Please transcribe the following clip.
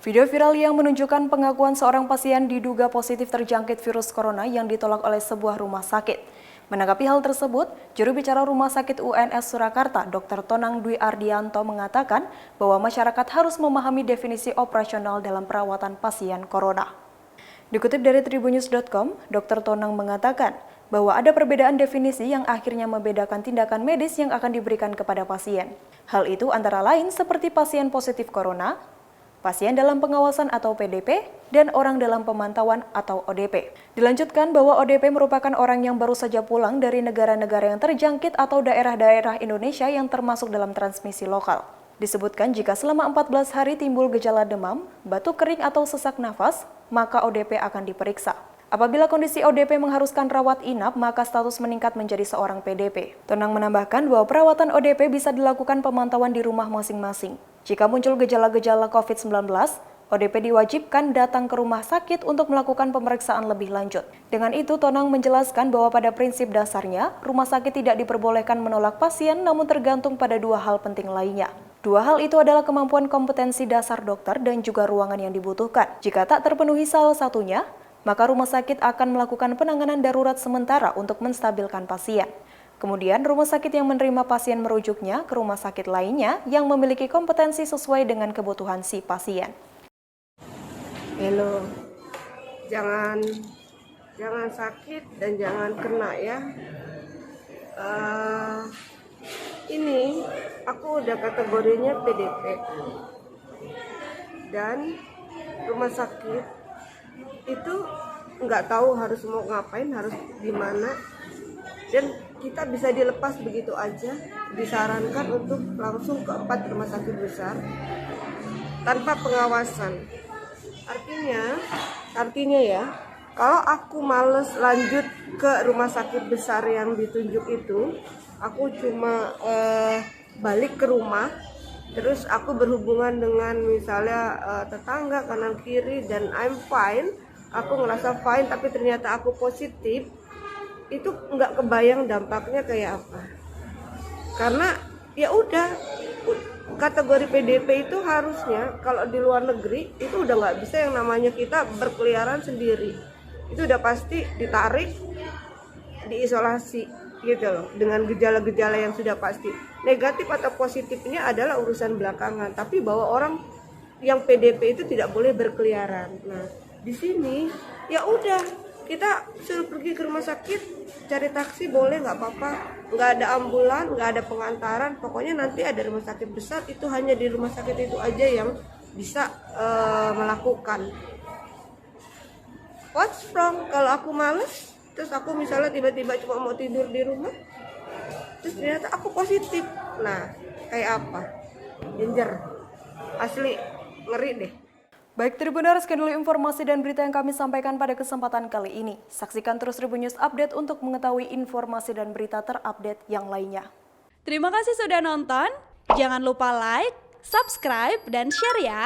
Video viral yang menunjukkan pengakuan seorang pasien diduga positif terjangkit virus corona yang ditolak oleh sebuah rumah sakit. Menanggapi hal tersebut, juru bicara Rumah Sakit UNS Surakarta, Dr. Tonang Dwi Ardianto mengatakan bahwa masyarakat harus memahami definisi operasional dalam perawatan pasien corona. Dikutip dari tribunnews.com, Dr. Tonang mengatakan bahwa ada perbedaan definisi yang akhirnya membedakan tindakan medis yang akan diberikan kepada pasien. Hal itu antara lain seperti pasien positif corona, pasien dalam pengawasan atau PDP, dan orang dalam pemantauan atau ODP. Dilanjutkan bahwa ODP merupakan orang yang baru saja pulang dari negara-negara yang terjangkit atau daerah-daerah Indonesia yang termasuk dalam transmisi lokal. Disebutkan jika selama 14 hari timbul gejala demam, batuk kering atau sesak nafas, maka ODP akan diperiksa. Apabila kondisi ODP mengharuskan rawat inap, maka status meningkat menjadi seorang PDP. Tonang menambahkan bahwa perawatan ODP bisa dilakukan pemantauan di rumah masing-masing. Jika muncul gejala-gejala COVID-19, ODP diwajibkan datang ke rumah sakit untuk melakukan pemeriksaan lebih lanjut. Dengan itu, Tonang menjelaskan bahwa pada prinsip dasarnya, rumah sakit tidak diperbolehkan menolak pasien namun tergantung pada dua hal penting lainnya. Dua hal itu adalah kemampuan kompetensi dasar dokter dan juga ruangan yang dibutuhkan. Jika tak terpenuhi salah satunya, maka rumah sakit akan melakukan penanganan darurat sementara untuk menstabilkan pasien. Kemudian, rumah sakit yang menerima pasien merujuknya ke rumah sakit lainnya yang memiliki kompetensi sesuai dengan kebutuhan si pasien. Hello, jangan sakit dan jangan kena ya. Ini aku udah kategorinya PDP dan rumah sakit itu nggak tahu harus mau ngapain, harus di mana, dan kita bisa dilepas begitu aja. Disarankan untuk langsung ke 4 rumah sakit besar tanpa pengawasan. Artinya ya, kalau aku males lanjut ke rumah sakit besar yang ditunjuk itu, aku cuma balik ke rumah, terus aku berhubungan dengan misalnya tetangga kanan kiri dan I'm fine, aku ngerasa fine tapi ternyata aku positif, itu nggak kebayang dampaknya kayak apa. Karena ya udah, kategori PDP itu harusnya kalau di luar negeri itu udah nggak bisa yang namanya kita berkeliaran sendiri. Itu udah pasti ditarik, diisolasi gitu loh, dengan gejala-gejala yang sudah pasti. Negatif atau positifnya adalah urusan belakangan, tapi bahwa orang yang PDP itu tidak boleh berkeliaran. Nah, di sini ya udah, kita suruh pergi ke rumah sakit, cari taksi boleh, nggak apa-apa, nggak ada ambulan, nggak ada pengantaran, pokoknya nanti ada rumah sakit besar, itu hanya di rumah sakit itu aja yang bisa melakukan. What's wrong kalau aku males, terus aku misalnya tiba-tiba cuma mau tidur di rumah, terus ternyata aku positif, nah kayak apa? Danger, asli ngeri deh. Baik Tribuners, sekian dulu informasi dan berita yang kami sampaikan pada kesempatan kali ini. Saksikan terus Tribun News Update untuk mengetahui informasi dan berita terupdate yang lainnya. Terima kasih sudah nonton. Jangan lupa like, subscribe, dan share ya.